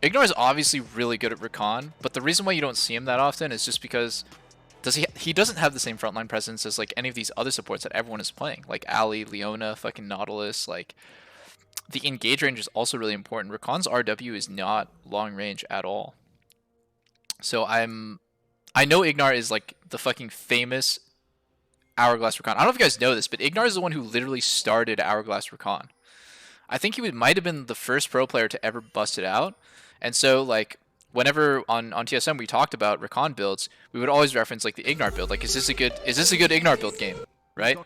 Ignore is obviously really good at Recon, but the reason why you don't see him that often is just because he doesn't have the same frontline presence as like any of these other supports that everyone is playing, like Ali, Leona, fucking Nautilus. Like the engage range is also really important. Recon's RW is not long range at all. So I know Ignar is like the fucking famous Hourglass Recon. I don't know if you guys know this, but Ignar is the one who literally started Hourglass Recon. I think he might have been the first pro player to ever bust it out. And so like whenever on TSM we talked about Recon builds, we would always reference like the Ignar build. Like, is this a good Ignar build game, right?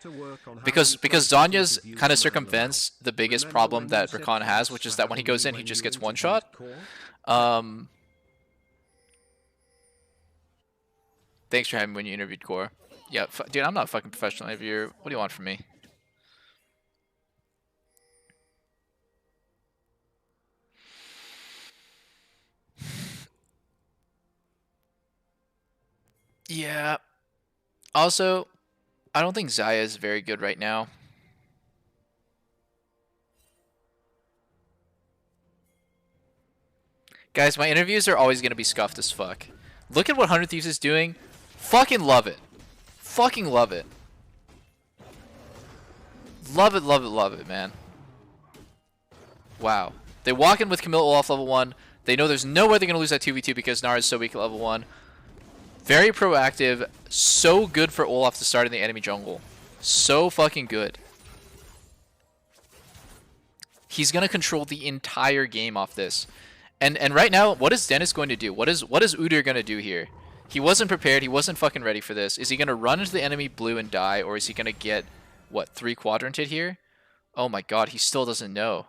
Because Zanya's kind of circumvents the biggest problem that Recon has, which is that when he goes in, he just gets one shot. Thanks for having me when you interviewed Core. Yeah, dude, I'm not a fucking professional interviewer. What do you want from me? Yeah. Also, I don't think Xayah is very good right now. Guys, my interviews are always going to be scuffed as fuck. Look at what 100 Thieves is doing. Fucking love it. Fucking love it. Love it, love it, love it, man. Wow. They walk in with Camille Olaf level 1. They know there's no way they're going to lose that 2v2 because Nara is so weak at level 1. Very proactive. So good for Olaf to start in the enemy jungle. So fucking good. He's going to control the entire game off this. And right now, what is Dennis going to do? What is Udyr going to do here? He wasn't prepared. He wasn't fucking ready for this. Is he going to run into the enemy blue and die? Or is he going to get, what, 3 quadranted here? Oh my god, he still doesn't know.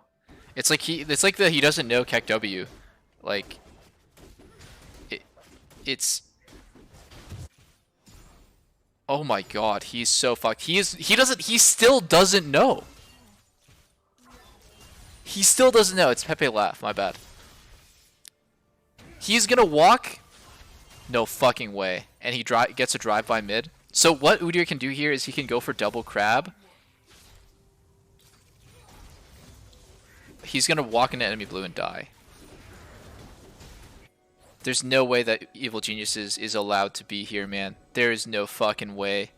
It's like he doesn't know Keck W. Like, it's... Oh my god, he's so fucked. He still doesn't know. He still doesn't know. It's Pepe laugh, my bad. He's gonna walk. No fucking way. And he gets a drive by mid. So what Udyr can do here is he can go for double crab. He's gonna walk into enemy blue and die. There's no way that Evil Geniuses is allowed to be here, man. There is no fucking way.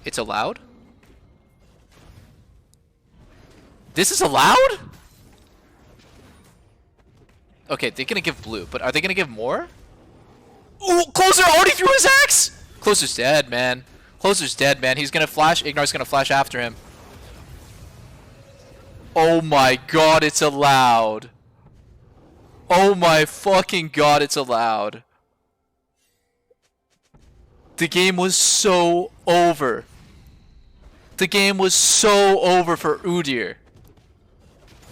It's allowed? This is allowed? Okay, they're gonna give blue, but are they gonna give more? Ooh, Closer already threw his axe! Closer's dead, man. Closer's dead, man. He's gonna flash. Ignar's gonna flash after him. Oh my god, it's allowed. Oh my fucking god, it's allowed. The game was so over. The game was so over for Udyr.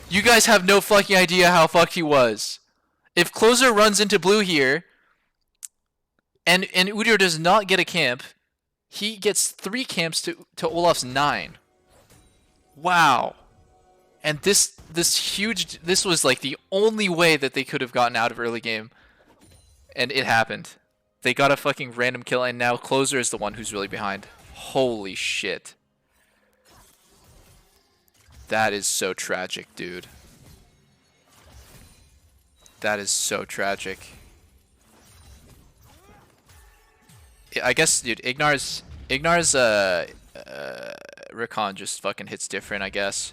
You guys have no fucking idea how fucked he was. If Closer runs into blue here, and Udyr does not get a camp, he gets 3 camps to Olaf's 9. Wow. And this was like the only way that they could have gotten out of early game. And it happened. They got a fucking random kill, and now Closer is the one who's really behind. Holy shit. That is so tragic, dude. That is so tragic. I guess, dude, Ignar's Recon just fucking hits different, I guess.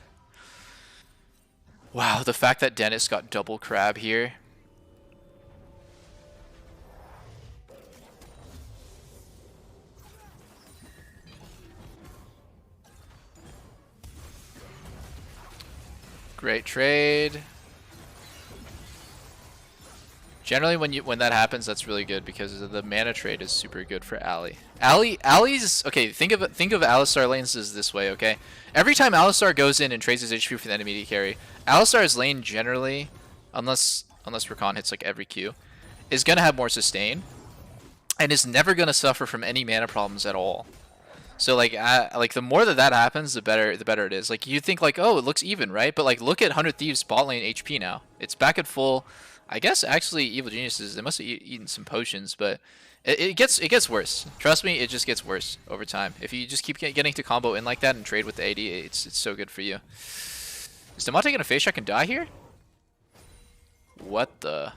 Wow, the fact that Dennis got double crab here. Great trade. Generally, when that happens, that's really good because the mana trade is super good for Ali. Ali's okay. Think of Alistar lanes as this way. Okay, every time Alistar goes in and trades his HP for the enemy carry, Alistar's lane generally, unless Rakan hits like every Q, is gonna have more sustain, and is never gonna suffer from any mana problems at all. So like the more that happens, the better it is. Like you think like, oh, it looks even, right? But like look at 100 Thieves bot lane HP now. It's back at full. I guess actually Evil Geniuses, they must have eaten some potions, but it gets worse. Trust me, it just gets worse over time. If you just keep getting to combo in like that and trade with the AD, it's so good for you. Is Demonte gonna face check and die here? What the?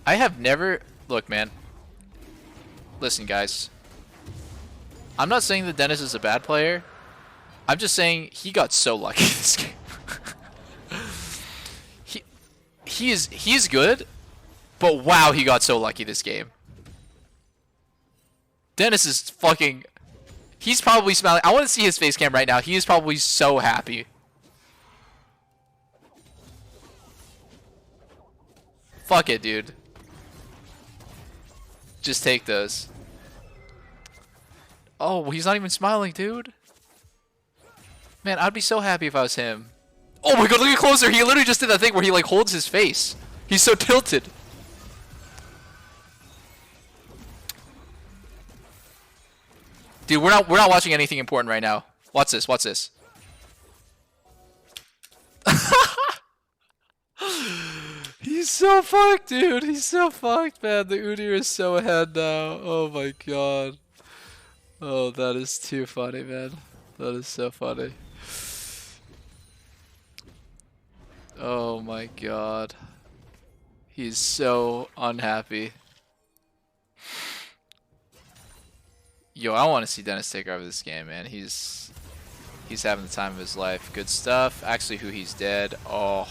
I have never... Look, man. Listen, guys. I'm not saying that Dennis is a bad player. I'm just saying he got so lucky this game. He's good, but wow, he got so lucky this game. Dennis is fucking... He's probably smiling. I want to see his face cam right now. He is probably so happy. Fuck it, dude. Just take those. Oh, he's not even smiling, dude. Man, I'd be so happy if I was him. Oh my god, look at closer. He literally just did that thing where he like holds his face. He's so tilted. Dude, we're not watching anything important right now. Watch this, watch this. He's so fucked, dude. He's so fucked, man. The Udyr is so ahead now. Oh my god. Oh, that is too funny, man. That is so funny. Oh my god. He's so unhappy. Yo, I want to see Dennis take over this game, man. He's having the time of his life. Good stuff. Actually, who he's dead. Oh.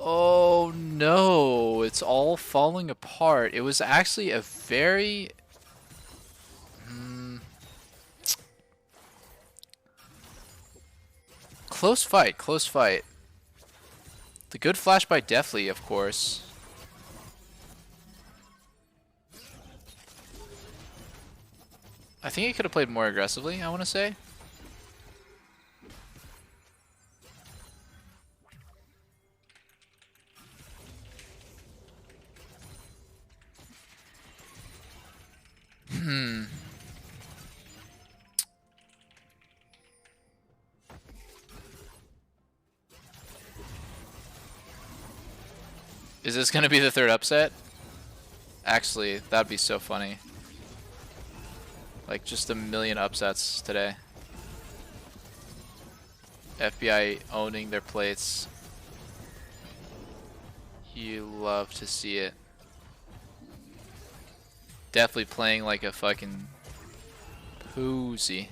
Oh no, it's all falling apart. It was actually a very... Close fight, close fight. The good flash by Deathly, of course. I think he could have played more aggressively, I want to say. Is this gonna be the third upset? Actually, that'd be so funny. Like, just a million upsets today. FBI owning their plates. You love to see it. Definitely playing like a fucking poozy.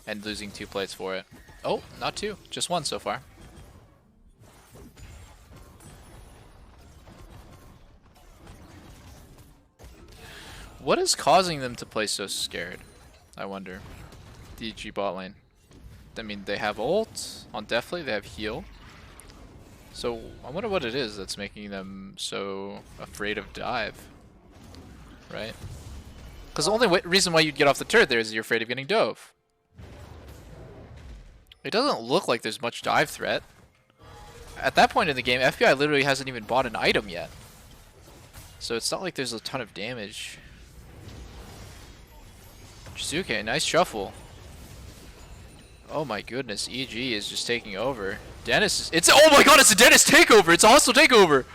And losing 2 plates for it. Oh, not 2. Just 1 so far. What is causing them to play so scared? I wonder. DG bot lane. I mean, they have ult on Deathly, they have heal. So, I wonder what it is that's making them so afraid of dive. Right? Because the only reason why you'd get off the turret there is you're afraid of getting dove. It doesn't look like there's much dive threat. At that point in the game, FBI literally hasn't even bought an item yet. So it's not like there's a ton of damage. Shizuke, nice shuffle. Oh my goodness, EG is just taking over. Dennis is... oh my god, it's a Dennis takeover! It's a hostile takeover!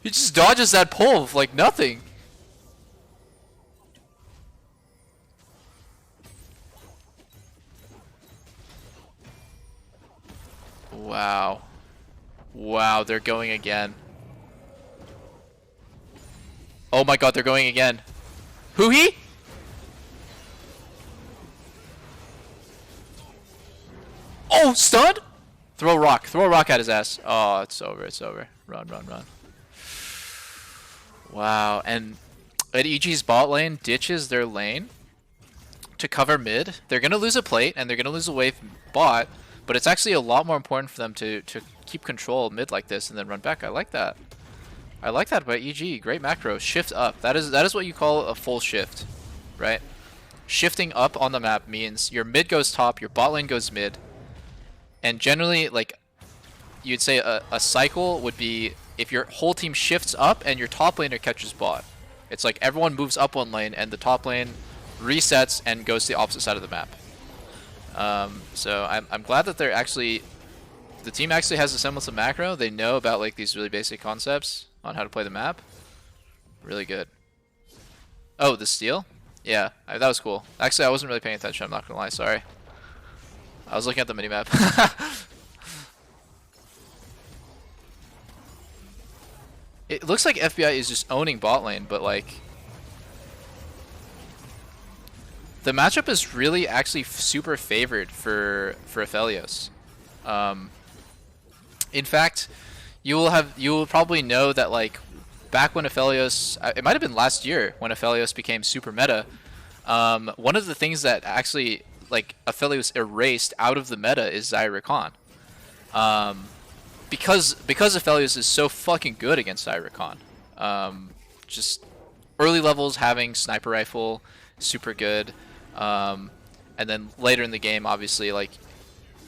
He just dodges that pull like nothing. Wow. Wow, they're going again. Oh my god, they're going again. Who he? Oh, stunned? Throw a rock at his ass. Oh, it's over, it's over. Run, run, run. Wow, and at EG's bot lane ditches their lane to cover mid. They're gonna lose a plate and they're gonna lose a wave bot, but it's actually a lot more important for them to keep control mid like this and then run back. I like that. I like that by EG. Great macro. Shift up. That is what you call a full shift, right? Shifting up on the map means your mid goes top, your bot lane goes mid. And generally, like, you'd say a cycle would be if your whole team shifts up and your top laner catches bot. It's like everyone moves up one lane and the top lane resets, and goes to the opposite side of the map. So I'm glad that they're actually, the team actually has a semblance of macro. They know about like these really basic concepts on how to play the map. Really good. Oh, the steal? Yeah, that was cool. Actually, I wasn't really paying attention. I'm not gonna lie. Sorry. I was looking at the minimap. It looks like FBI is just owning bot lane, but like the matchup is really actually super favored for Aphelios. In fact, you will probably know that like back when Aphelios, it might have been last year when Aphelios became super meta. One of the things that actually like Aphelios erased out of the meta is Zyra. Because Aphelios is so fucking good against Zyra. Just early levels having sniper rifle, super good. And then later in the game, obviously, like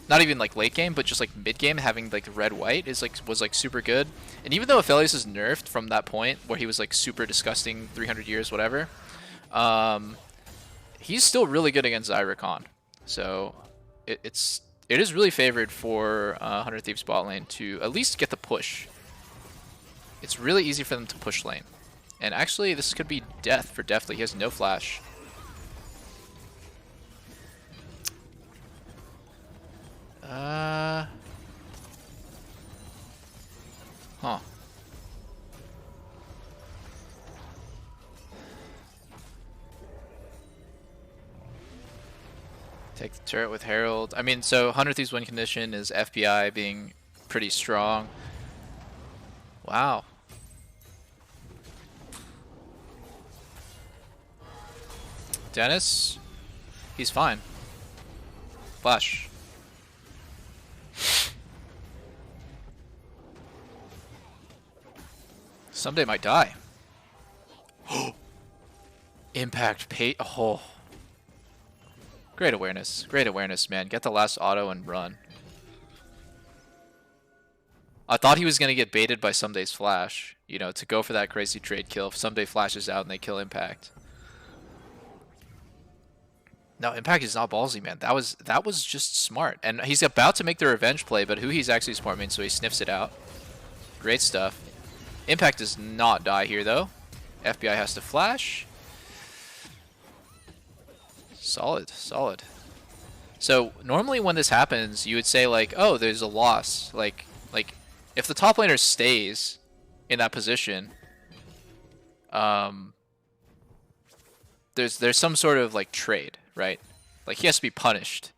not even like late game, but just like mid game, having like the red white was like super good. And even though Aphelios is nerfed from that point where he was like super disgusting, 300 years, whatever, he's still really good against Zyra. So it is really favored for 100 Thieves bot lane to at least get the push. It's really easy for them to push lane. And actually, this could be death for Deathly. He has no flash. Huh. Take the turret with Herald. I mean, so 100 Thieves win condition is FBI being pretty strong. Wow. Dennis, he's fine. Flash. Someday might die. Impact pay. Oh. Great awareness. Great awareness, man. Get the last auto and run. I thought he was going to get baited by Someday's flash, you know, to go for that crazy trade kill. If Someday flashes out and they kill Impact. No, Impact is not ballsy, man. That was just smart. And he's about to make the revenge play, but who he's actually smart means, so he sniffs it out. Great stuff. Impact does not die here, though. FBI has to flash. Solid, solid. So normally when this happens, you would say like, oh, there's a loss. Like if the top laner stays in that position, there's some sort of like trade, right? Like he has to be punished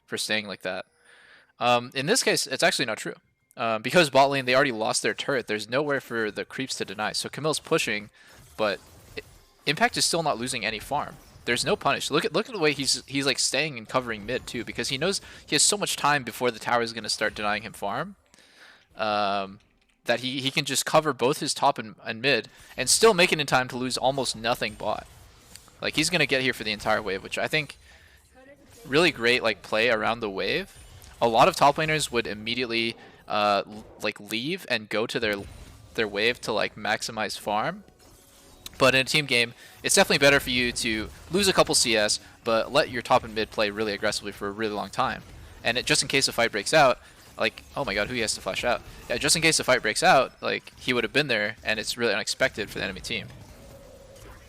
for staying like that. In this case, it's actually not true. Because bot lane, they already lost their turret. There's nowhere for the creeps to deny. So Camille's pushing, but Impact is still not losing any farm. There's no punish. Look at the way he's like staying and covering mid too, because he knows he has so much time before the tower is going to start denying him farm. That he can just cover both his top and mid and still make it in time to lose almost nothing bot. Like he's going to get here for the entire wave, which I think really great like play around the wave. A lot of top laners would immediately like leave and go to their wave to like maximize farm. But in a team game, it's definitely better for you to lose a couple CS, but let your top and mid play really aggressively for a really long time. And just in case a fight breaks out, like, oh my god, who he has to flash out? Yeah, just in case the fight breaks out, like, he would have been there, and it's really unexpected for the enemy team.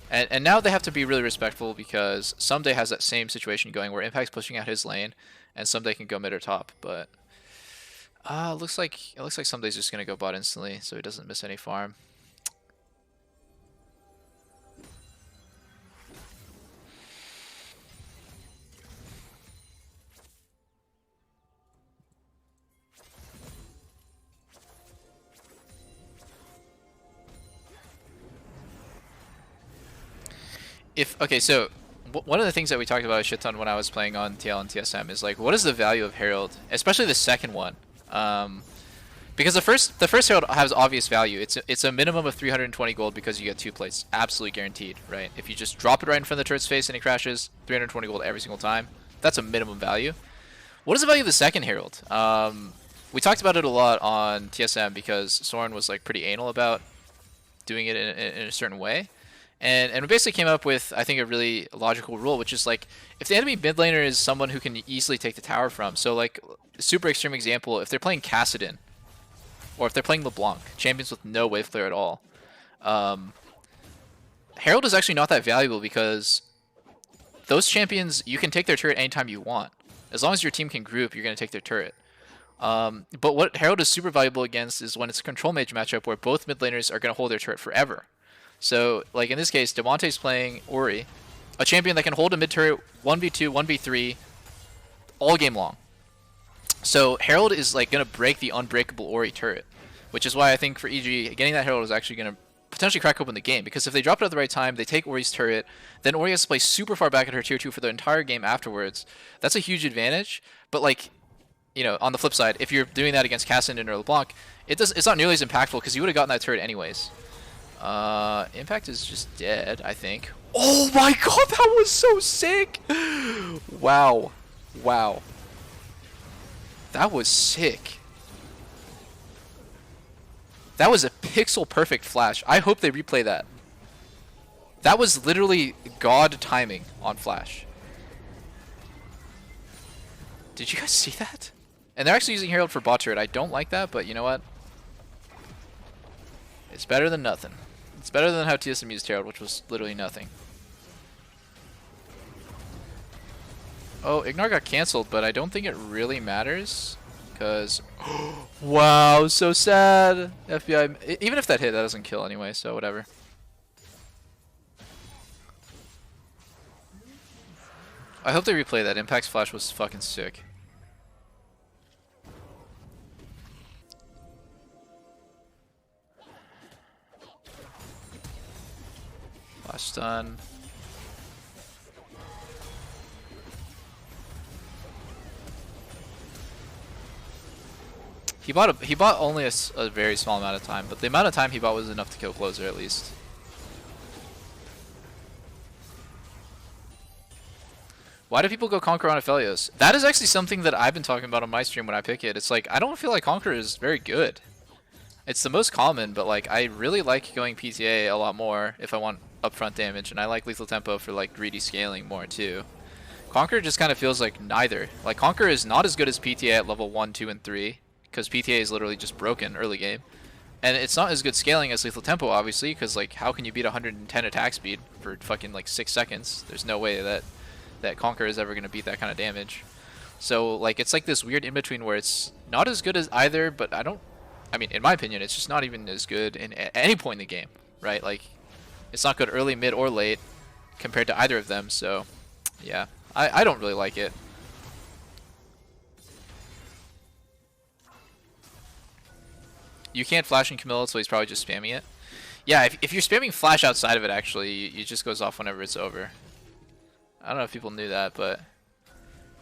And now they have to be really respectful, because Someday has that same situation going where Impact's pushing out his lane, and Someday can go mid or top, but it looks like Someday's just gonna go bot instantly, so he doesn't miss any farm. Okay, so one of the things that we talked about a shit ton when I was playing on TL and TSM is like, what is the value of Herald, especially the second one? Because the first Herald has obvious value. It's a minimum of 320 gold because you get 2 plates, absolutely guaranteed, right? If you just drop it right in front of the turret's face and it crashes, 320 gold every single time. That's a minimum value. What is the value of the second Herald? We talked about it a lot on TSM because Soren was like pretty anal about doing it in a certain way. And we basically came up with, I think, a really logical rule, which is like, if the enemy mid laner is someone who can easily take the tower from, so like, super extreme example, if they're playing Kassadin, or if they're playing LeBlanc, champions with no wave clear at all, Herald is actually not that valuable because those champions, you can take their turret anytime you want. As long as your team can group, you're going to take their turret. But what Herald is super valuable against is when it's a control mage matchup where both mid laners are going to hold their turret forever. So, like in this case, Demonte's playing Ori, a champion that can hold a mid turret 1v2, 1v3 all game long. So Herald is like going to break the unbreakable Ori turret, which is why I think for EG, getting that Herald is actually going to potentially crack open the game, because if they drop it at the right time, they take Ori's turret, then Ori has to play super far back at her tier 2 for the entire game afterwards. That's a huge advantage, but like, you know, on the flip side, if you're doing that against Kassadin or LeBlanc, it's not nearly as impactful because you would have gotten that turret anyways. Impact is just dead, I think. Oh my god, that was so sick! Wow. Wow. That was sick. That was a pixel perfect flash. I hope they replay that. That was literally god timing on flash. Did you guys see that? And they're actually using Herald for bot turret. I don't like that, but you know what? It's better than nothing. It's better than how TSM used Herald, which was literally nothing. Oh, Ignore got cancelled, but I don't think it really matters. Because... wow, so sad! FBI... Even if that hit, that doesn't kill anyway, so whatever. I hope they replay that. Impact's flash was fucking sick. Flash stun. He bought only a very small amount of time, but the amount of time he bought was enough to kill closer at least. Why do people go Conqueror on Aphelios? That is actually something that I've been talking about on my stream when I pick it. It's like, I don't feel like Conqueror is very good. It's the most common, but like, I really like going PTA a lot more if I want upfront damage, and I like Lethal Tempo for like greedy scaling more too. Conqueror just kind of feels like neither. Like, Conqueror is not as good as PTA at level 1, 2, and 3, because PTA is literally just broken early game. And it's not as good scaling as Lethal Tempo, obviously, because like, how can you beat 110 attack speed for fucking like 6 seconds? There's no way that Conqueror is ever going to beat that kind of damage. So like, it's like this weird in-between where it's not as good as either, but I mean, in my opinion, it's just not even as good at any point in the game, right? Like, it's not good early, mid, or late compared to either of them, so yeah. I don't really like it. You can't flash in Camilla, so he's probably just spamming it. Yeah, if you're spamming flash outside of it, actually, it just goes off whenever it's over. I don't know if people knew that, but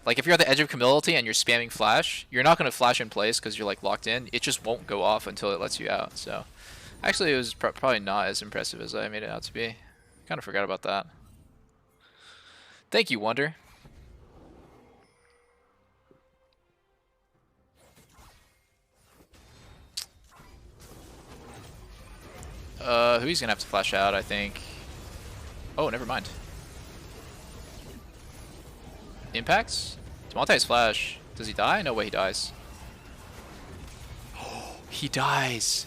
like, if you're at the edge of Camillity and you're spamming flash, you're not going to flash in place because you're like locked in. It just won't go off until it lets you out. So actually, it was probably not as impressive as I made it out to be. Kind of forgot about that. Thank you, Wonder. Who he's gonna have to flash out, I think. Oh, never mind. Impacts? Demonte's flash. Does he die? No way he dies. Oh, he dies.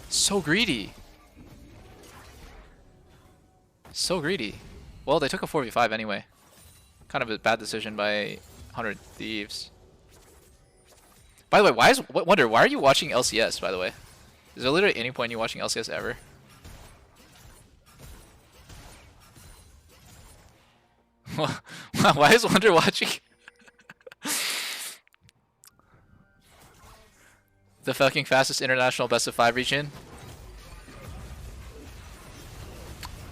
So greedy. So greedy. Well, they took a 4v5 anyway. Kind of a bad decision by 100 Thieves. By the way, Wonder, why are you watching LCS, by the way? Is there literally any point in you watching LCS ever? Why is Wonder watching? The fucking fastest international best of 5 region?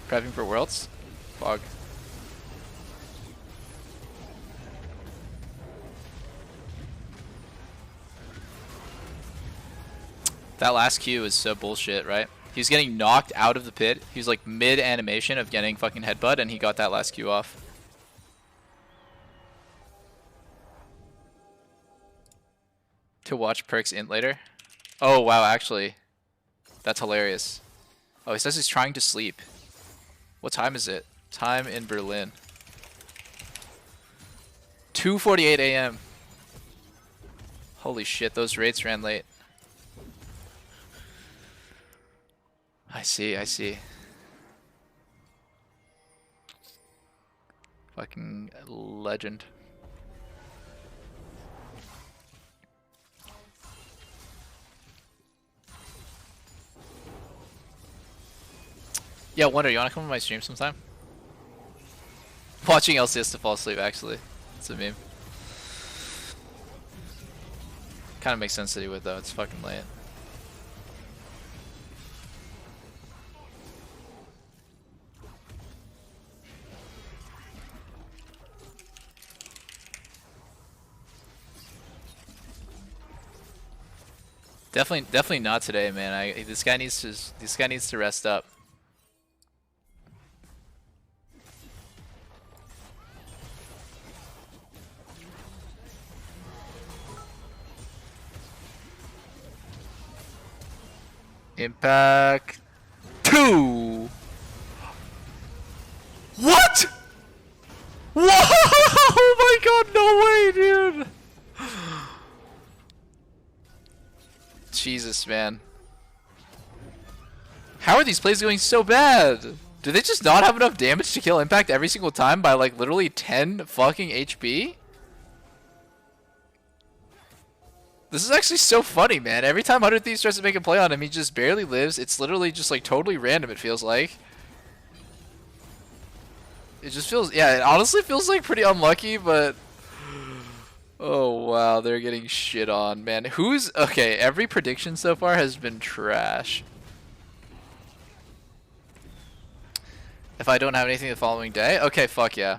Prepping for Worlds? Fog. That last Q is so bullshit, right? He was getting knocked out of the pit. He was like mid animation of getting fucking headbutt, and he got that last Q off. To watch Perks int later? Oh wow, actually. That's hilarious. Oh, he says he's trying to sleep. What time is it? Time in Berlin. 2:48 a.m. Holy shit, those raids ran late. I see, I see. Fucking legend. Yeah, Wonder, you wanna come on my stream sometime? Watching LCS to fall asleep, actually. It's a meme. Kinda makes sense that he would, though. It's fucking late. Definitely not today, man. This guy needs to rest up. Impact 2. What? Whoa! Oh my god, no way, dude. Jesus, man. How are these plays going so bad? Do they just not have enough damage to kill Impact every single time by like literally 10 fucking HP? This is actually so funny, man. Every time 100 Thieves tries to make a play on him, he just barely lives. It's literally just like totally random, it feels like. It just feels, yeah, it honestly feels like pretty unlucky, but... Oh wow, they're getting shit on, man. Okay, every prediction so far has been trash. If I don't have anything the following day? Okay, fuck yeah.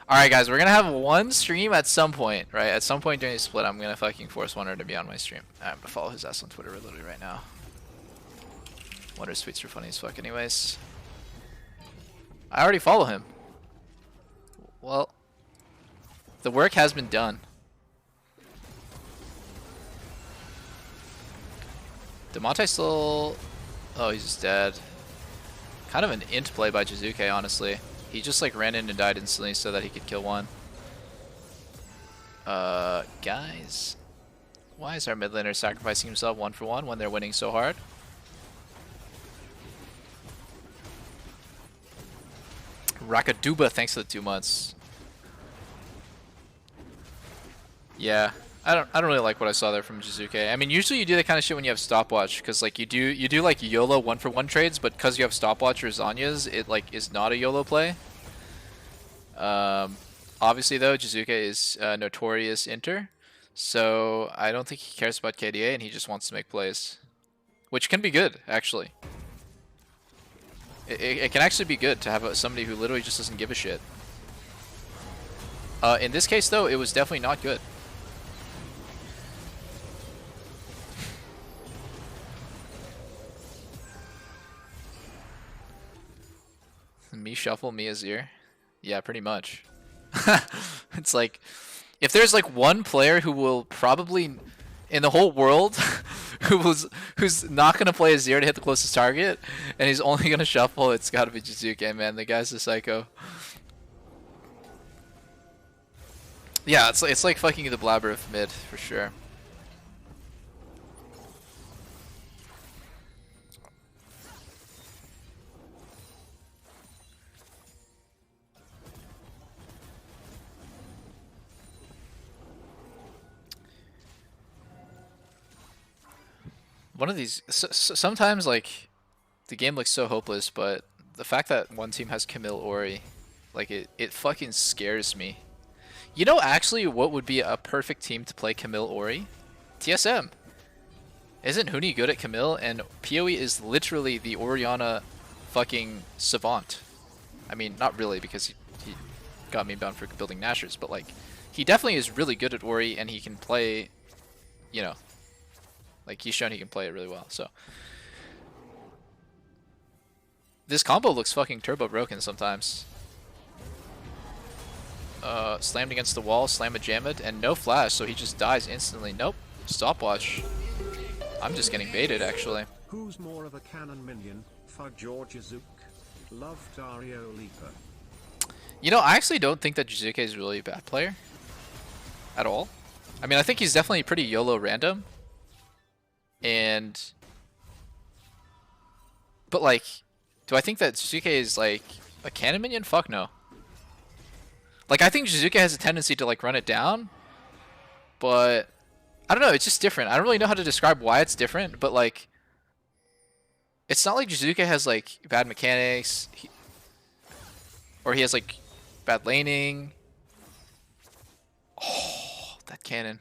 Alright guys, we're gonna have one stream at some point, right? At some point during the split, I'm gonna fucking force Wonder to be on my stream. I'm gonna follow his ass on Twitter literally right now. Wonder's tweets are funny as fuck anyways. I already follow him. Well, the work has been done. DeMonte still... Oh, he's just dead. Kind of an int play by Jizuke, honestly. He just like ran in and died instantly so that he could kill one. Guys. Why is our mid laner sacrificing himself 1-for-1 when they're winning so hard? Rakaduba, thanks for the 2 months. Yeah, I don't really like what I saw there from Jizuke. I mean, usually you do that kind of shit when you have stopwatch, because like you do like YOLO 1-for-1 trades, but because you have stopwatch or Zanya's, it like is not a YOLO play. Obviously though, Jizuke is a notorious inter, so I don't think he cares about KDA and he just wants to make plays, which can be good actually. It can actually be good to have somebody who literally just doesn't give a shit. In this case though, it was definitely not good. Me shuffle, me Azir. Yeah, pretty much. It's like, if there's like one player who will probably, in the whole world, who's not gonna play Azir to hit the closest target, and he's only gonna shuffle, it's gotta be Jizuke, man. The guy's a psycho. Yeah, it's like fucking the blabber of mid for sure. One of these, sometimes like the game looks so hopeless, but the fact that one team has Camille Ori, like it fucking scares me. You know, actually, what would be a perfect team to play Camille Ori? TSM. Isn't Huni good at Camille? And PoE is literally the Orianna fucking savant. I mean, not really, because he got me bound for building Nashers, but like, he definitely is really good at Ori, and he can play, you know, like he's shown he can play it really well. So this combo looks fucking turbo broken sometimes. Slammed against the wall, slam a jam it, and no flash, so he just dies instantly. Nope, stopwatch. I'm just getting baited actually. Who's more of a cannon minion, Fudge or Jizuke? Love Dario Lipa. You know, I actually don't think that Jizuke is really a bad player. At all. I mean, I think he's definitely pretty YOLO random. But like, do I think that Jizuke is like a cannon minion? Fuck no. Like, I think Jizuke has a tendency to like run it down. But I don't know, it's just different. I don't really know how to describe why it's different, but like, it's not like Jizuke has like bad mechanics, or he has like bad laning. Oh, that cannon.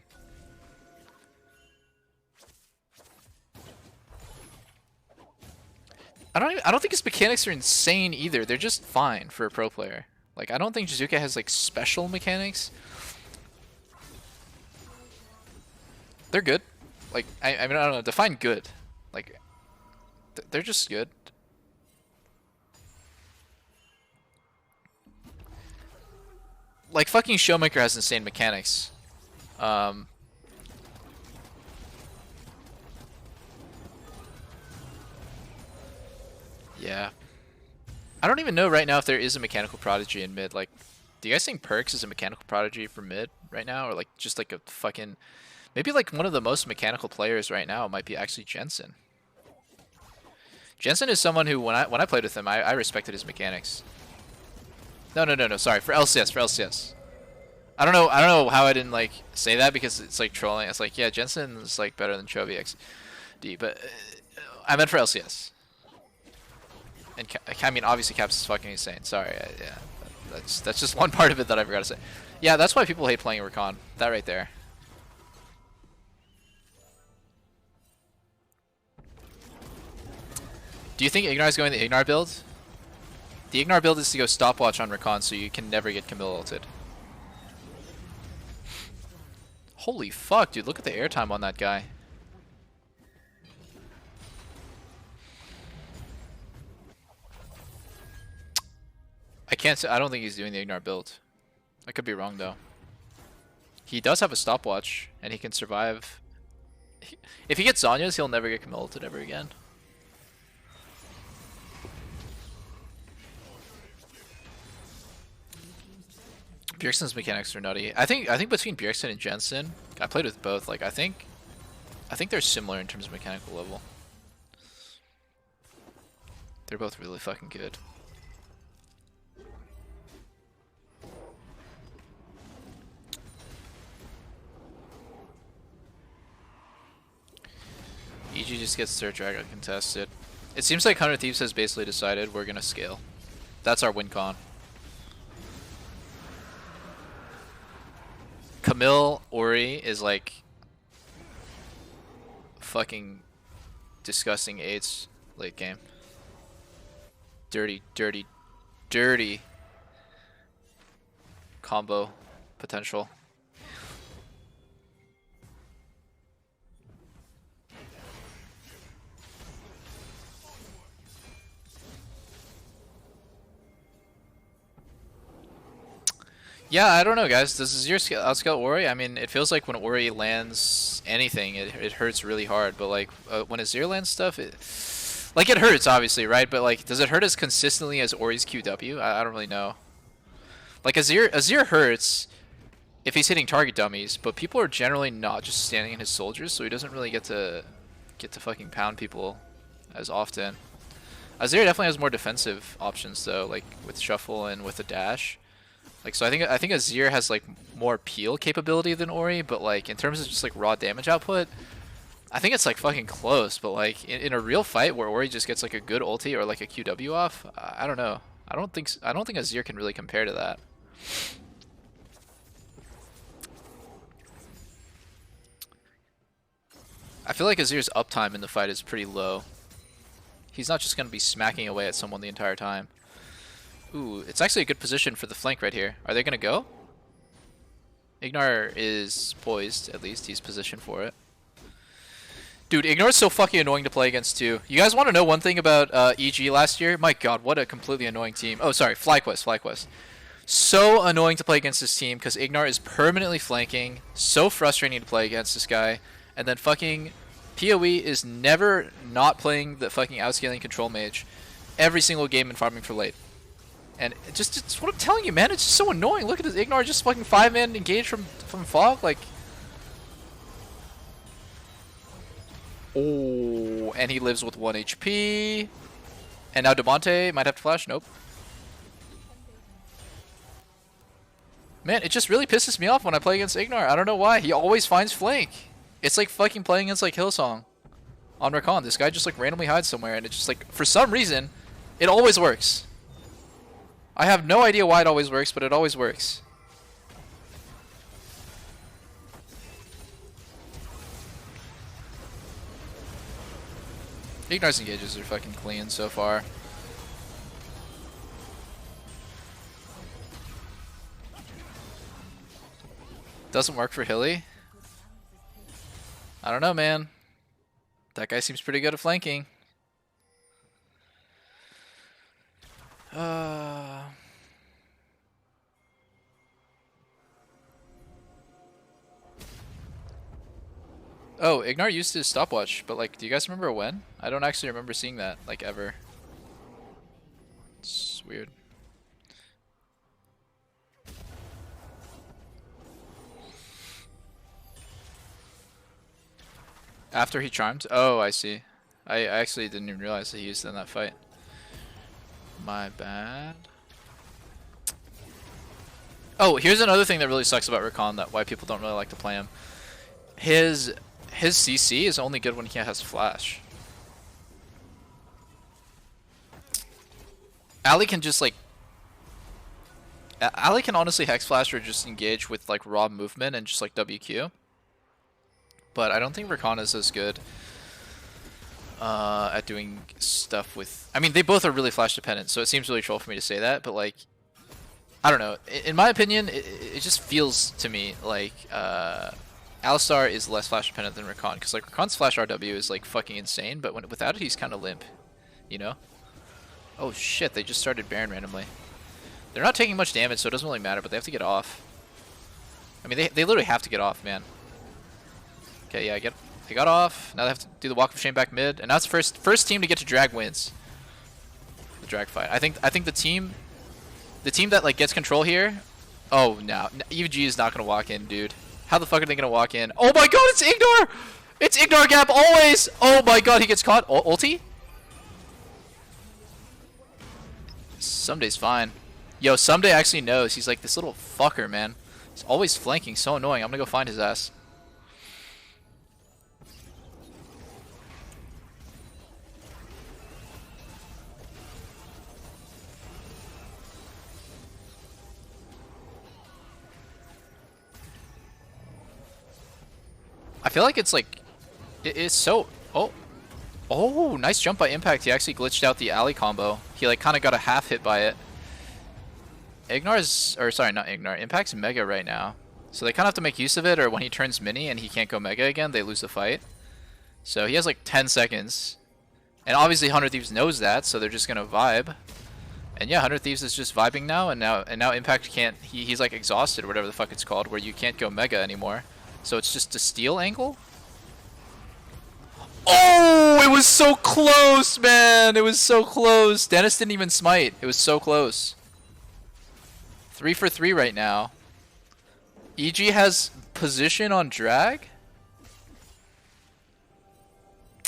I don't think his mechanics are insane either. They're just fine for a pro player. Like, I don't think Jizuke has like special mechanics. They're good. Like, I mean, I don't know, define good. Like, they're just good. Like, fucking Showmaker has insane mechanics. Yeah. I don't even know right now if there is a mechanical prodigy in mid. Like, do you guys think Perks is a mechanical prodigy for mid right now? Or like just like a fucking... Maybe like one of the most mechanical players right now might be actually Jensen. Jensen is someone who, when I played with him, I respected his mechanics. No, sorry, for LCS, for LCS. I don't know how I didn't like say that because it's like trolling. It's like, yeah, Jensen is like better than Chovy XD, but I meant for LCS. And I mean, obviously Caps is fucking insane. Sorry, yeah, that's just one part of it that I forgot to say. Yeah, that's why people hate playing Recon. That right there. Do you think Ignar is going the Ignar build? The Ignar build is to go stopwatch on Recon so you can never get Camille ulted. Holy fuck, dude, look at the airtime on that guy. I can't say, I don't think he's doing the Ignar build. I could be wrong though. He does have a stopwatch and he can survive. If he gets Zhonya's, he'll never get Camille ulted ever again. Bjergsen's mechanics are nutty. I think between Bjergsen and Jensen, I played with both. Like I think they're similar in terms of mechanical level. They're both really fucking good. EG just gets third dragon contested. It seems like Hunter Thieves has basically decided we're gonna scale. That's our win con. Camille Ori is like fucking disgusting AIDS late game. Dirty, dirty, dirty combo potential. Yeah, I don't know, guys. Does Azir outscale Ori? I mean, it feels like when Ori lands anything, it hurts really hard. But like when Azir lands stuff, it hurts obviously, right? But like, does it hurt as consistently as Ori's QW? I don't really know. Like Azir hurts if he's hitting target dummies, but people are generally not just standing in his soldiers, so he doesn't really get to fucking pound people as often. Azir definitely has more defensive options though, like with shuffle and with the dash. Like, so I think Azir has like more peel capability than Ori, but like in terms of just like raw damage output, I think it's like fucking close. But like in a real fight where Ori just gets like a good ulti or like a QW off, I don't know. I don't think Azir can really compare to that. I feel like Azir's uptime in the fight is pretty low. He's not just gonna be smacking away at someone the entire time. Ooh, it's actually a good position for the flank right here. Are they gonna go? Ignar is poised, at least. He's positioned for it. Dude, Ignar is so fucking annoying to play against too. You guys want to know one thing about EG last year? My god, what a completely annoying team. Oh, sorry, FlyQuest. So annoying to play against this team because Ignar is permanently flanking. So frustrating to play against this guy. And then fucking PoE is never not playing the fucking outscaling control mage every single game and farming for late. And it's what I'm telling you, man. It's just so annoying. Look at this Ignore just fucking 5-man engage from Fog. Like, oh, and he lives with 1 HP. And now Demonte might have to flash. Nope. Man, it just really pisses me off when I play against Ignore. I don't know why. He always finds flank. It's like fucking playing against like Hillsong on Rakan. This guy just like randomly hides somewhere, and it's just like, for some reason, it always works. I have no idea why it always works, but it always works. Ignor's engages are fucking clean so far. Doesn't work for Hilly. I don't know, man. That guy seems pretty good at flanking. Oh, Ignar used his stopwatch, but like, do you guys remember when? I don't actually remember seeing that, like, ever. It's weird. After he charmed? Oh, I see. I actually didn't even realize that he used it in that fight. My bad. Oh, here's another thing that really sucks about Rakan, that why people don't really like to play him. His CC is only good when he has flash. Ali can just like... Ali can honestly hex flash or just engage with like raw movement and just like WQ. But I don't think Rakan is as good at doing stuff with... I mean, they both are really flash dependent, so it seems really troll for me to say that, but like... I don't know. In my opinion, it just feels to me like Alistar is less flash dependent than Rakan, because like Rakan's flash RW is like fucking insane, but without it he's kind of limp, you know? Oh shit, they just started Baron randomly. They're not taking much damage, so it doesn't really matter, but they have to get off. I mean, they literally have to get off, man. Okay, yeah, they got off. Now they have to do the walk of shame back mid, and that's first team to get to drag wins. The drag fight. I think the team that like gets control here. Oh no, EVG is not gonna walk in, dude. How the fuck are they gonna walk in? Oh my god, it's Ignore! It's Ignore gap always! Oh my god, he gets caught. Ulti? Someday's fine. Yo, Someday actually knows. He's like this little fucker, man. He's always flanking, so annoying. I'm gonna go find his ass. I feel like it's like, it's so, oh, nice jump by Impact. He actually glitched out the alley combo. He like kind of got a half hit by it. Ignor's, or sorry, not Ignore, Impact's Mega right now. So they kind of have to make use of it, or when he turns mini and he can't go Mega again, they lose the fight. So he has like 10 seconds. And obviously 100 Thieves knows that, so they're just gonna vibe. And yeah, 100 Thieves is just vibing now, and now Impact can't, he's like exhausted, or whatever the fuck it's called, where you can't go Mega anymore. So it's just a steal angle? Oh, it was so close, man! It was so close. Dennis didn't even smite. It was so close. 3 for 3 right now. EG has position on drag?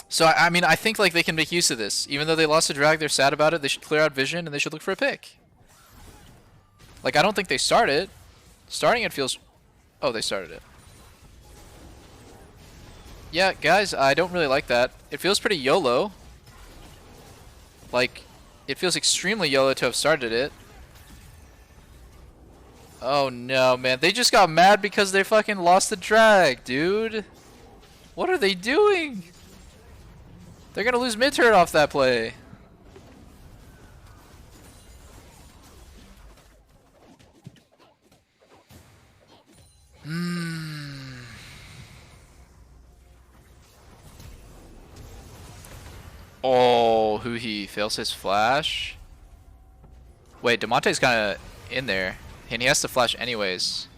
So, I mean, I think like they can make use of this. Even though they lost the drag, they're sad about it. They should clear out vision and they should look for a pick. Like, I don't think they start it. Starting it feels... Oh, they started it. Yeah, guys, I don't really like that. It feels pretty YOLO. Like, it feels extremely YOLO to have started it. Oh no, man. They just got mad because they fucking lost the drag, dude. What are they doing? They're gonna lose mid turret off that play. Oh, he fails his flash. Wait, Demonte's kind of in there, and he has to flash anyways.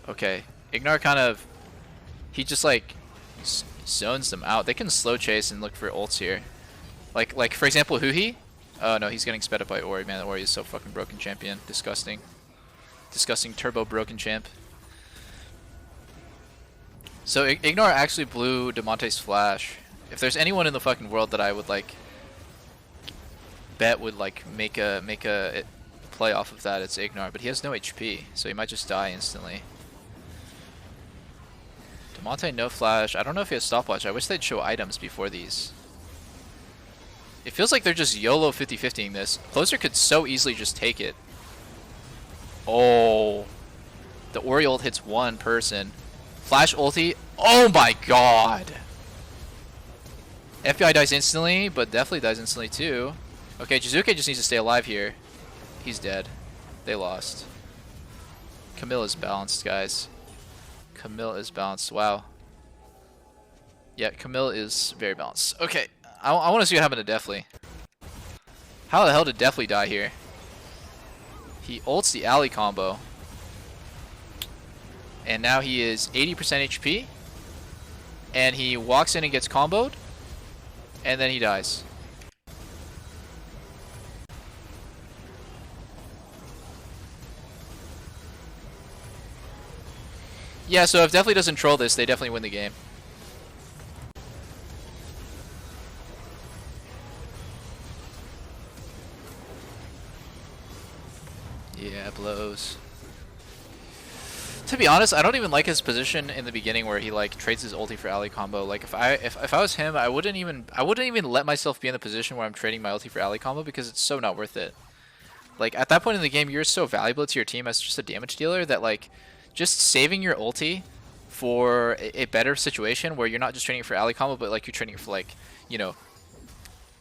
Okay, Ignore kind of, he just like, Zones them out. They can slow chase and look for ults here. Like for example, Huhi. Oh no, he's getting sped up by Ori. Man, Ori is so fucking broken champion. Disgusting. Disgusting turbo broken champ. So Ignore actually blew Demonte's flash. If there's anyone in the fucking world that I would like bet would like make a play off of that, it's Ignore, but he has no HP, so he might just die instantly. Demonte no flash. I don't know if he has stopwatch. I wish they'd show items before these. It feels like they're just YOLO 50-50ing this. Closer could so easily just take it. Oh. The Ori ult hits one person. Flash ulti. Oh my god. FBI dies instantly, but definitely dies instantly too. Okay, Jizuke just needs to stay alive here. He's dead. They lost. Camille is balanced, guys. Camille is balanced. Wow. Yeah, Camille is very balanced. Okay, I want to see what happened to Deathly. How the hell did Deathly die here? He ults the alley combo. And now he is 80% HP. And he walks in and gets comboed. And then he dies. Yeah, so if Deathly doesn't troll this, they definitely win the game. Yeah, blows. To be honest, I don't even like his position in the beginning where he like trades his ulti for alley combo. Like if I was him, I wouldn't even let myself be in the position where I'm trading my ulti for alley combo because it's so not worth it. Like at that point in the game, you're so valuable to your team as just a damage dealer that like just saving your ulti for a better situation where you're not just trading it for alley combo, but like you're trading it for like, you know,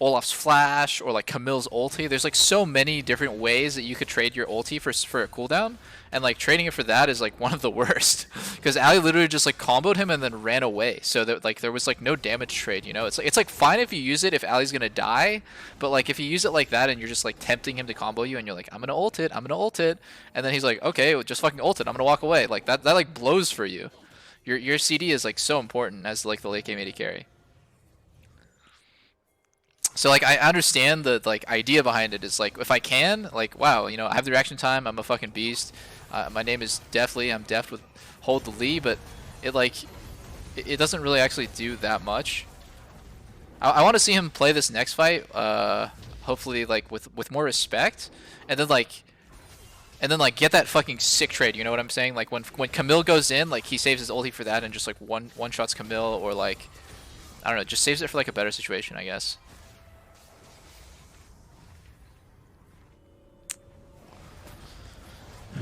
Olaf's flash or like Camille's ulti. There's like so many different ways that you could trade your ulti for a cooldown, and like trading it for that is like one of the worst because Ali literally just like comboed him and then ran away. So that like there was like no damage trade. You know, it's like fine if you use it if Ali's gonna die, but like if you use it like that and you're just like tempting him to combo you and you're like I'm gonna ult it, and then he's like okay, well, just fucking ult it. I'm gonna walk away. Like that like blows for you. Your CD is like so important as like the late game AD carry. So like I understand the like idea behind it is like if I can like wow, you know, I have the reaction time, I'm a fucking beast. My name is Deathly, I'm deft with hold the Lee, but it like it doesn't really actually do that much. I want to see him play this next fight hopefully like with more respect, and then like get that fucking sick trade, you know what I'm saying? Like when Camille goes in, like he saves his ulti for that and just like one shots Camille, or like I don't know, just saves it for like a better situation, I guess.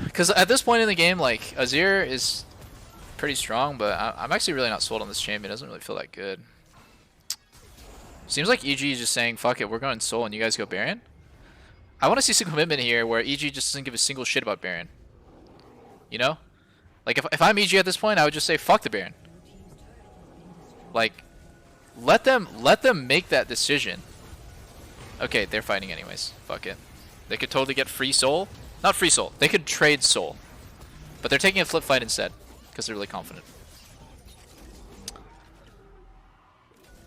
Because at this point in the game, like, Azir is pretty strong, but I'm actually really not sold on this champion. It doesn't really feel that good. Seems like EG is just saying, fuck it, we're going Soul and you guys go Baron. I want to see some commitment here where EG just doesn't give a single shit about Baron. You know? Like, if I'm EG at this point, I would just say, fuck the Baron. Like, let them make that decision. Okay, they're fighting anyways. Fuck it. They could totally get free Soul. Not free Soul. They could trade Soul. But they're taking a flip fight instead. Because they're really confident.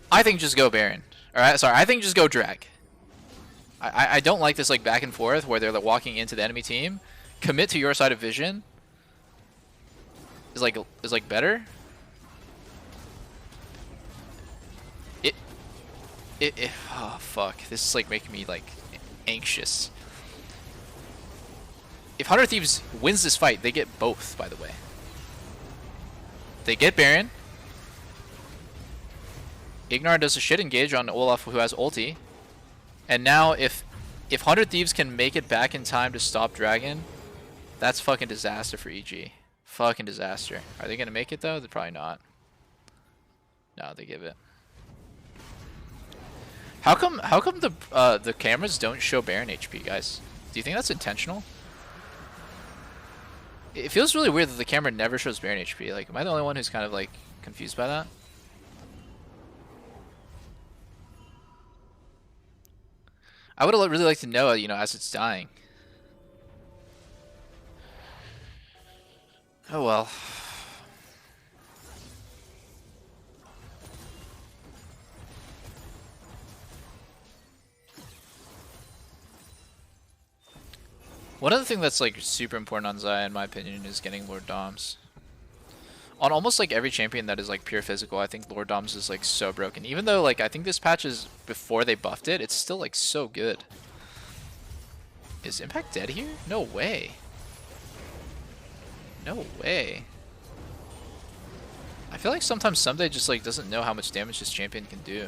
I think just go Baron. Alright, sorry. I think just go Drag. I don't like this like back and forth where they're like walking into the enemy team. Commit to your side of vision. Is like better. Oh fuck. This is like making me like anxious. If 100 Thieves wins this fight, they get both, by the way. They get Baron. Ignar does a shit engage on Olaf, who has ulti. And now if 100 Thieves can make it back in time to stop Dragon, that's fucking disaster for EG. Fucking disaster. Are they going to make it, though? They're probably not. No, they give it. How come the cameras don't show Baron HP, guys? Do you think that's intentional? It feels really weird that the camera never shows Baron HP. Like, am I the only one who's kind of like confused by that? I would really like to know, you know, as it's dying. Oh well. One other thing that's like super important on Zaya, in my opinion, is getting Lord Doms. On almost like every champion that is like pure physical, I think Lord Doms is like so broken. Even though like I think this patch is before they buffed it, it's still like so good. Is Impact dead here? No way. No way. I feel like sometimes Someday just like doesn't know how much damage this champion can do.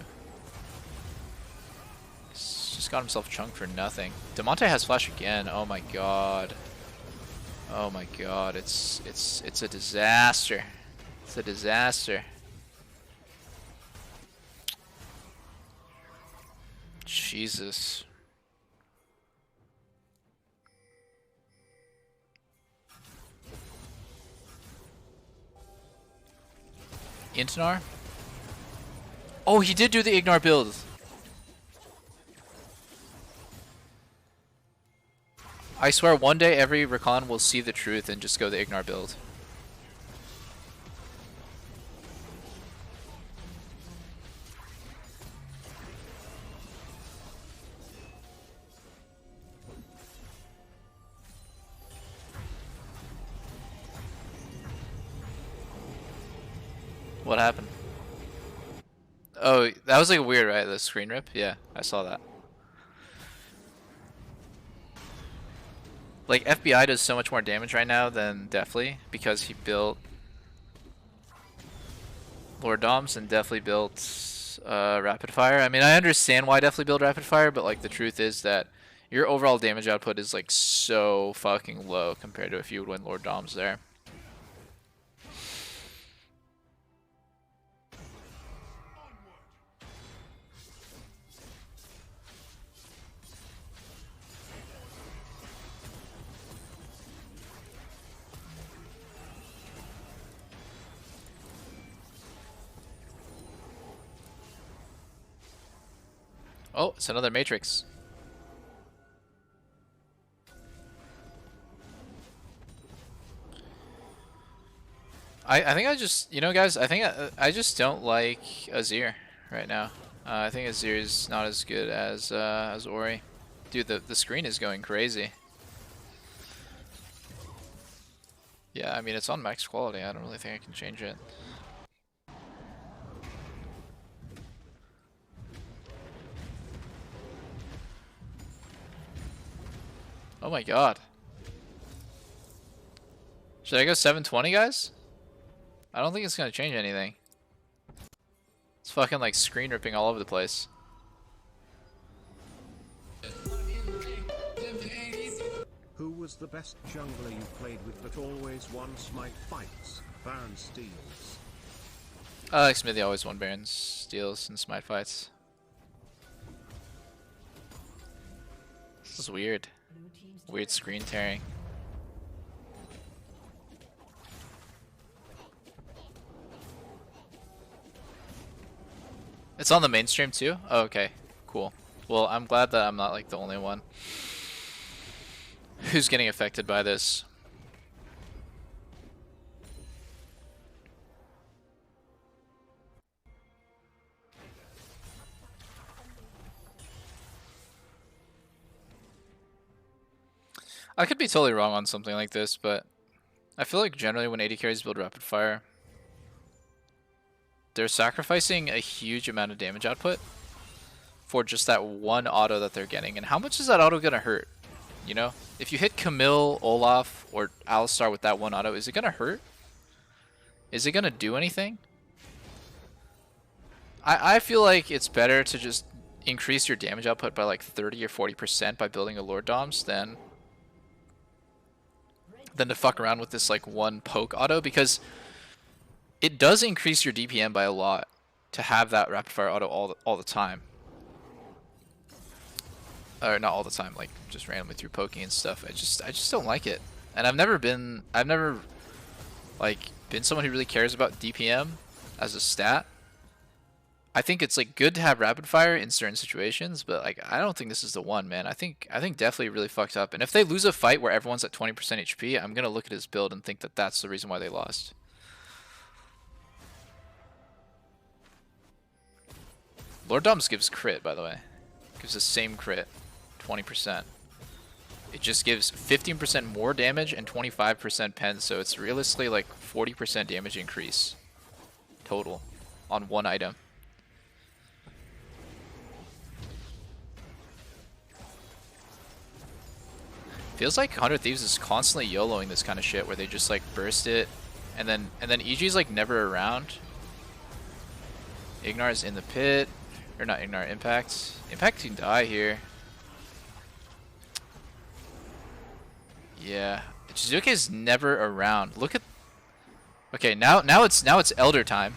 He's just got himself chunked for nothing. Demonte has flash again. Oh my god. Oh my god. It's a disaster. It's a disaster. Jesus. Intanar? Oh, he did do the Ignar build. I swear one day every Rakan will see the truth and just go the Ignar build. What happened? Oh, that was like weird, right? The screen rip? Yeah, I saw that. Like, FBI does so much more damage right now than Deathly because he built Lord Doms and Deathly built Rapid Fire. I mean, I understand why Deathly built Rapid Fire, but like the truth is that your overall damage output is like so fucking low compared to if you would win Lord Doms there. Oh, it's another Matrix. I think I just, you know, guys, I think I just don't like Azir right now. I think Azir is not as good as Ori. Dude, the screen is going crazy. Yeah, I mean, it's on max quality. I don't really think I can change it. Oh my god. Should I go 720, guys? I don't think it's gonna change anything. It's fucking like screen ripping all over the place. Who was the best jungler you played with but always won smite fights? Baron Steels. Alex Smithy always won Baron steals and smite fights. This is weird. Weird screen tearing. It's on the mainstream too? Oh, okay. Cool. Well, I'm glad that I'm not like the only one who's getting affected by this. I could be totally wrong on something like this, but I feel like generally when AD carries build rapid fire, they're sacrificing a huge amount of damage output for just that one auto that they're getting. And how much is that auto gonna hurt? You know? If you hit Camille, Olaf, or Alistar with that one auto, is it gonna hurt? Is it gonna do anything? I feel like it's better to just increase your damage output by like 30 or 40% by building a Lord Doms than to fuck around with this like one poke auto, because it does increase your DPM by a lot to have that rapid fire auto all the time. Or not all the time, like just randomly through poking and stuff. I just don't like it. And I've never like been someone who really cares about DPM as a stat. I think it's like good to have rapid fire in certain situations, but like I don't think this is the one, man. I think definitely really fucked up. And if they lose a fight where everyone's at 20% HP, I'm gonna look at his build and think that that's the reason why they lost. Lord Doms gives crit, by the way. Gives the same crit, 20%. it just gives 15% more damage and 25% pen, so it's realistically like 40% damage increase total on one item. Feels like 100 Thieves is constantly YOLOing this kind of shit where they just like burst it and then EG's like never around. Ignar's in the pit. Or not Ignar, Impact. Impact can die here. Yeah. Jizuke's never around. Look at okay, now it's Elder time.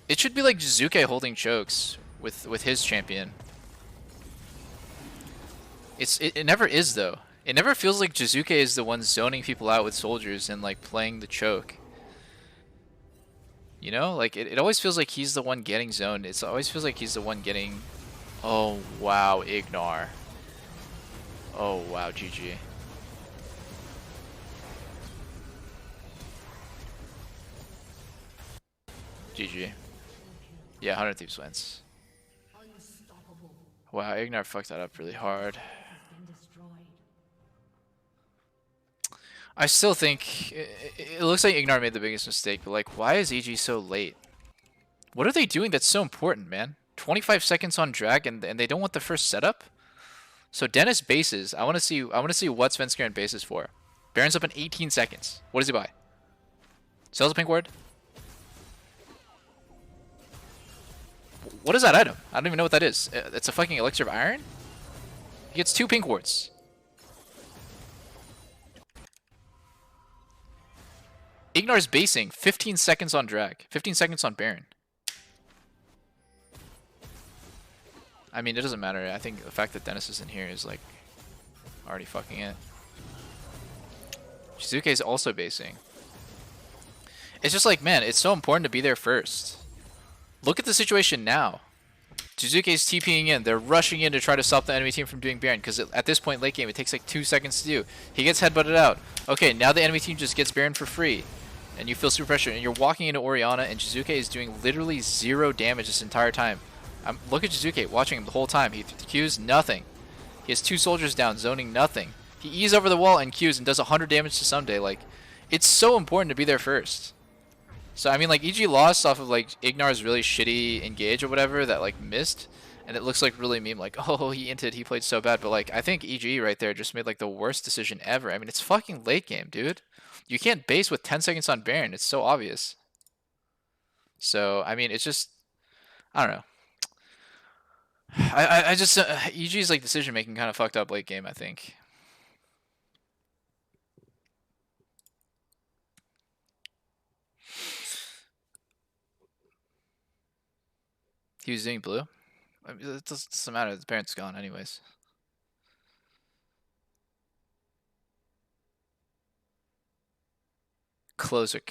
It should be like Jizuke holding chokes with his champion. It never is though. It never feels like Jizuke is the one zoning people out with soldiers and like playing the choke. You know, like it always feels like he's the one getting zoned. It always feels like he's the one getting. Oh wow, Ignar. Oh wow, GG. GG. Yeah, 100 Thieves wins. Wow, Ignar fucked that up really hard. I still think it looks like Ignar made the biggest mistake, but like, why is EG so late? What are they doing that's so important, man? 25 seconds on drag, and they don't want the first setup. So Dennis bases. I want to see what Svenskeren bases for. Baron's up in 18 seconds. What does he buy? Sells a pink ward. What is that item? I don't even know what that is. It's a fucking elixir of iron. He gets 2 pink wards. Ignar's basing 15 seconds on drag, 15 seconds on Baron. I mean, it doesn't matter. I think the fact that Dennis is in here is like already fucking it. Shizuke's also basing. It's just like, man, it's so important to be there first. Look at the situation now. Jizuke's TPing in. They're rushing in to try to stop the enemy team from doing Baron, because at this point late game it takes like 2 seconds to do. He gets headbutted out. Okay, now the enemy team just gets Baron for free. And you feel super pressure, and you're walking into Orianna, and Jizuke is doing literally 0 damage this entire time. Look at Jizuke, watching him the whole time. He Qs nothing. He has 2 soldiers down, zoning nothing. He E's over the wall and Qs and does 100 damage to Someday. Like, it's so important to be there first. So, I mean, like, EG lost off of, like, Ignar's really shitty engage or whatever that, like, missed. And it looks like really meme, like, oh, he inted, he played so bad. But, like, I think EG right there just made, like, the worst decision ever. I mean, it's fucking late game, dude. You can't base with 10 seconds on Baron. It's so obvious. So, I mean, it's just, I don't know. I just, EG's, like, decision-making kind of fucked up late game, I think. He was doing blue? I mean, it doesn't matter. The Baron's gone anyways. Closer